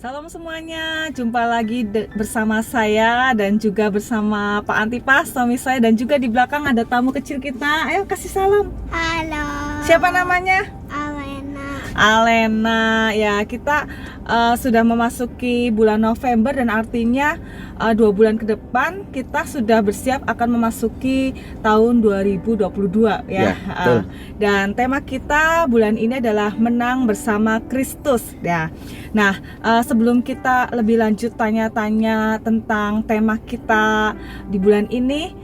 Salam semuanya, jumpa lagi bersama saya dan juga bersama Pak Antipas, suami saya, dan juga di belakang ada tamu kecil kita. Ayo kasih salam. Halo. Siapa namanya? Alena. Alena. Ya, kita sudah memasuki bulan November dan artinya 2 bulan ke depan kita sudah bersiap akan memasuki tahun 2022 ya. Dan tema kita bulan ini adalah menang bersama Kristus ya. Nah, sebelum kita lebih lanjut tanya-tanya tentang tema kita di bulan ini,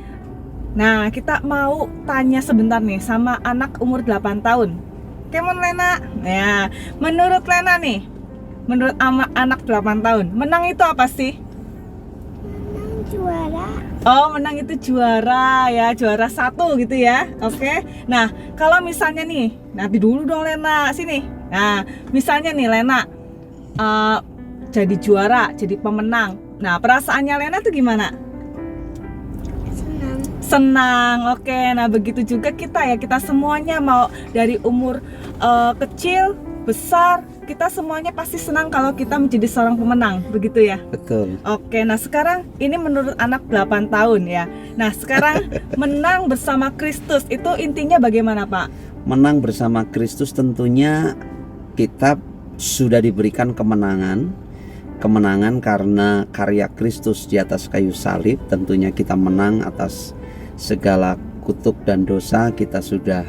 nah kita mau tanya sebentar nih sama anak umur 8 tahun. Kemon Lena. Ya, menurut Lena nih, menurut anak 8 tahun, menang itu apa sih? Menang juara. Oh, menang itu juara ya, juara 1 gitu ya. Oke. Nah, kalau misalnya nih, nanti dulu dong Lena, sini. Nah, misalnya nih Lena jadi juara, jadi pemenang. Nah, perasaannya Lena tuh gimana? Senang, oke. Nah, begitu juga kita semuanya mau dari umur kecil, besar, kita semuanya pasti senang kalau kita menjadi seorang pemenang, begitu ya? Betul. Oke, nah sekarang ini menurut anak 8 tahun ya. Nah, sekarang menang bersama Kristus itu intinya bagaimana, Pak? Menang bersama Kristus tentunya kita sudah diberikan kemenangan karena karya Kristus di atas kayu salib. Tentunya kita menang atas segala kutuk dan dosa. Kita sudah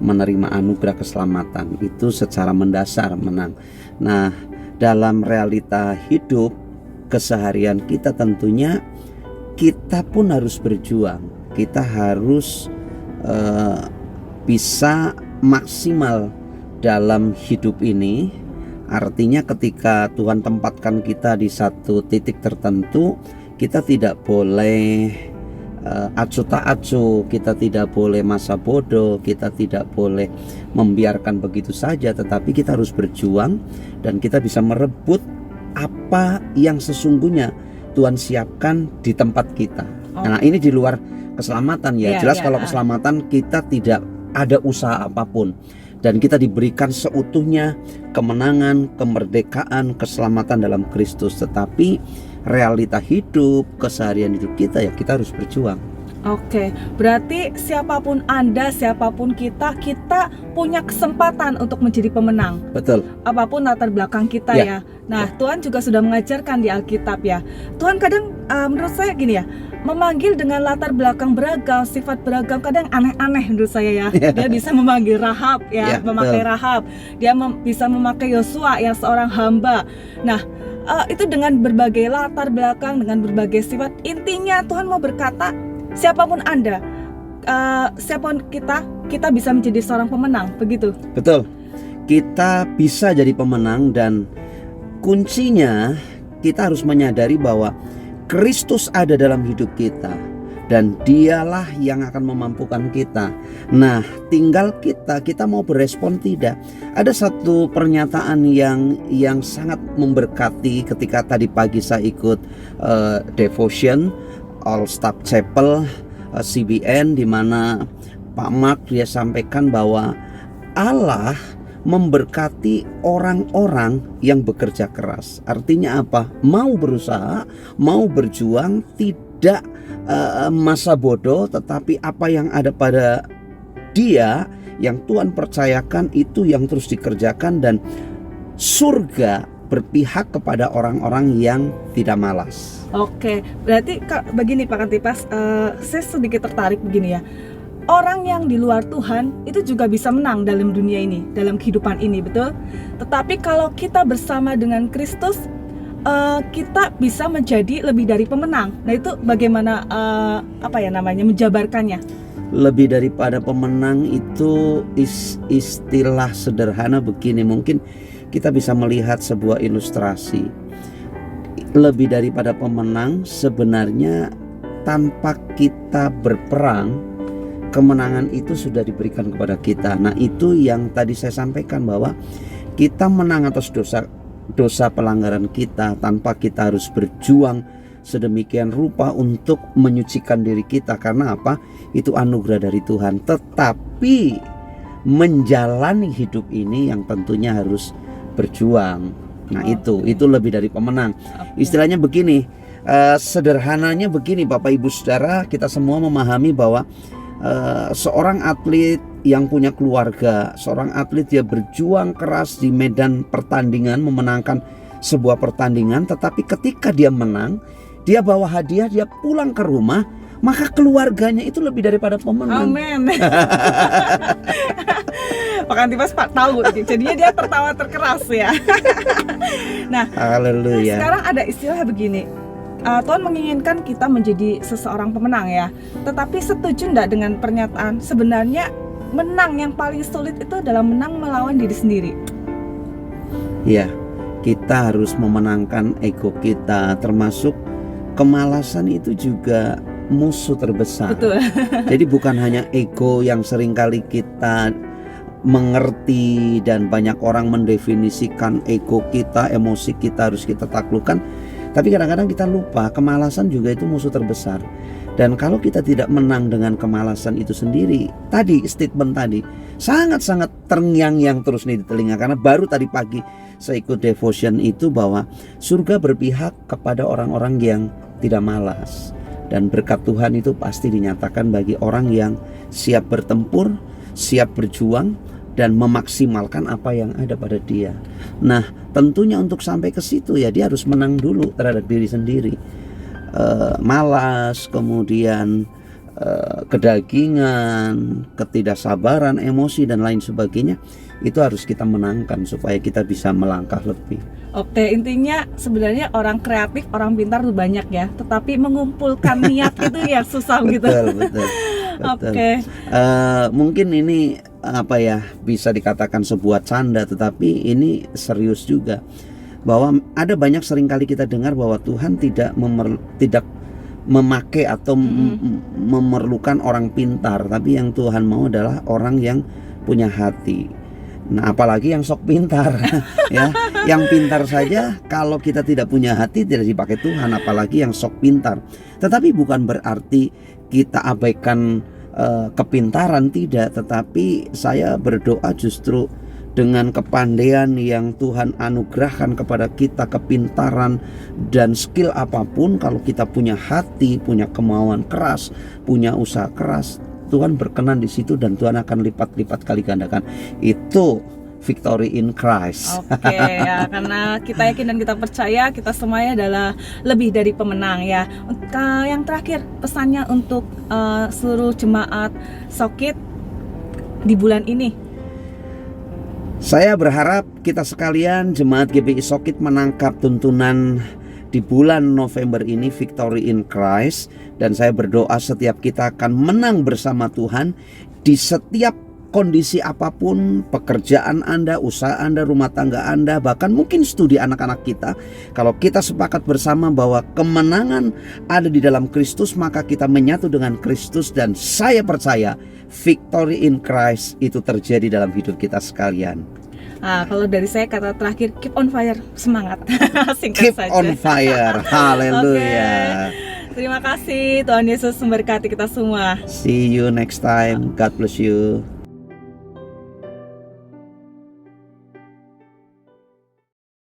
menerima anugerah keselamatan, itu secara mendasar menang. Nah, dalam realita hidup keseharian kita tentunya kita pun harus berjuang. Kita harus bisa maksimal dalam hidup ini. Artinya ketika Tuhan tempatkan kita di satu titik tertentu, kita tidak boleh acuh tak acuh, kita tidak boleh masa bodoh, kita tidak boleh membiarkan begitu saja, tetapi kita harus berjuang dan kita bisa merebut apa yang sesungguhnya Tuhan siapkan di tempat kita. Nah, ini di luar keselamatan ya. Jelas kalau keselamatan kita tidak ada usaha apapun. Dan kita diberikan seutuhnya kemenangan, kemerdekaan, keselamatan dalam Kristus. Tetapi realita hidup, keseharian hidup kita ya kita harus berjuang. Oke, berarti siapapun Anda, siapapun kita punya kesempatan untuk menjadi pemenang. Betul. Apapun latar belakang kita ya. Nah, Tuhan juga sudah mengajarkan di Alkitab ya. Tuhan kadang menurut saya gini ya, memanggil dengan latar belakang beragam, sifat beragam, kadang aneh-aneh menurut saya ya. Dia bisa memanggil Rahab ya, memakai Rahab. Dia bisa memakai Yosua yang seorang hamba. Nah, itu dengan berbagai latar belakang, dengan berbagai sifat. Intinya Tuhan mau berkata, siapapun Anda, siapapun kita bisa menjadi seorang pemenang, begitu? Betul. Kita bisa jadi pemenang dan kuncinya kita harus menyadari bahwa Kristus ada dalam hidup kita dan dialah yang akan memampukan kita. Nah, tinggal kita mau berespon tidak. Ada satu pernyataan yang sangat memberkati ketika tadi pagi saya ikut devotion All Staff Chapel CBN, di mana Pak Mark dia sampaikan bahwa Allah memberkati orang-orang yang bekerja keras. Artinya apa? Mau berusaha, mau berjuang, tidak masa bodoh, tetapi apa yang ada pada dia yang Tuhan percayakan itu yang terus dikerjakan, dan surga berpihak kepada orang-orang yang tidak malas. Oke, berarti begini Pak Antipas, saya sedikit tertarik begini ya. Orang yang di luar Tuhan itu juga bisa menang dalam dunia ini, dalam kehidupan ini, betul? Tetapi kalau kita bersama dengan Kristus, kita bisa menjadi lebih dari pemenang. Nah, itu bagaimana menjabarkannya? Lebih daripada pemenang itu istilah sederhana begini, mungkin kita bisa melihat sebuah ilustrasi. Lebih daripada pemenang, sebenarnya tanpa kita berperang, kemenangan itu sudah diberikan kepada kita. Nah, itu yang tadi saya sampaikan, bahwa kita menang atas dosa pelanggaran kita tanpa kita harus berjuang sedemikian rupa untuk menyucikan diri kita. Karena apa? Itu anugerah dari Tuhan. Tetapi menjalani hidup ini yang tentunya harus berjuang. Nah, Oh. itu lebih dari pemenang. Oke. Istilahnya begini, sederhananya begini Bapak Ibu Saudara, kita semua memahami bahwa seorang atlet yang punya keluarga, seorang atlet dia berjuang keras di medan pertandingan, memenangkan sebuah pertandingan, tetapi ketika dia menang, dia bawa hadiah, dia pulang ke rumah, maka keluarganya itu lebih daripada pemenang. Amin. Pak Antibas Pak tahu, jadinya dia tertawa terkeras ya. Nah, Haleluya. sekarang ada istilah begini. Tuhan menginginkan kita menjadi seseorang pemenang ya. Tetapi setuju enggak dengan pernyataan sebenarnya menang yang paling sulit itu adalah menang melawan diri sendiri? Ya, kita harus memenangkan ego kita, termasuk kemalasan itu juga musuh terbesar. Betul. Jadi bukan hanya ego yang seringkali kita mengerti dan banyak orang mendefinisikan ego kita, emosi kita harus kita taklukkan. Tapi kadang-kadang kita lupa kemalasan juga itu musuh terbesar. Dan kalau kita tidak menang dengan kemalasan itu sendiri, tadi statement tadi sangat-sangat terngiang-ngiang terus nih di telinga. Karena baru tadi pagi saya ikut devotion itu bahwa surga berpihak kepada orang-orang yang tidak malas. Dan berkat Tuhan itu pasti dinyatakan bagi orang yang siap bertempur, siap berjuang, dan memaksimalkan apa yang ada pada dia. Nah, tentunya untuk sampai ke situ ya dia harus menang dulu terhadap diri sendiri. Malas, kemudian kedagingan, ketidaksabaran, emosi dan lain sebagainya, itu harus kita menangkan supaya kita bisa melangkah lebih. Oke, intinya sebenarnya orang kreatif, orang pintar tuh banyak ya, tetapi mengumpulkan niat itu ya susah gitu. Betul. Oke. Mungkin ini apa ya, bisa dikatakan sebuah canda, tetapi ini serius juga. Bahwa ada banyak seringkali kita dengar bahwa Tuhan tidak memakai atau memerlukan orang pintar, tapi yang Tuhan mau adalah orang yang punya hati. Nah, apalagi yang sok pintar ya. Yang pintar saja kalau kita tidak punya hati tidak dipakai Tuhan, apalagi yang sok pintar. Tetapi bukan berarti kita abaikan kepintaran, tidak. Tetapi saya berdoa justru dengan kepandaian yang Tuhan anugerahkan kepada kita, kepintaran dan skill apapun, kalau kita punya hati, punya kemauan keras, punya usaha keras, Tuhan berkenan di situ dan Tuhan akan lipat-lipat kali gandakan. Itu victory in Christ. Oke ya, karena kita yakin dan kita percaya kita semuanya adalah lebih dari pemenang ya. Yang terakhir pesannya untuk seluruh jemaat Sokit di bulan ini. Saya berharap kita sekalian jemaat GBI Sokit menangkap tuntunan di bulan November ini, victory in Christ. Dan saya berdoa setiap kita akan menang bersama Tuhan di setiap kondisi apapun, pekerjaan Anda, usaha Anda, rumah tangga Anda, bahkan mungkin studi anak-anak kita. Kalau kita sepakat bersama bahwa kemenangan ada di dalam Kristus, maka kita menyatu dengan Kristus. Dan saya percaya victory in Christ itu terjadi dalam hidup kita sekalian. Kalau dari saya kata terakhir, keep on fire, semangat. Singkat Keep saja. on fire, haleluya. Terima kasih, Tuhan Yesus memberkati kita semua. See you next time, God bless you.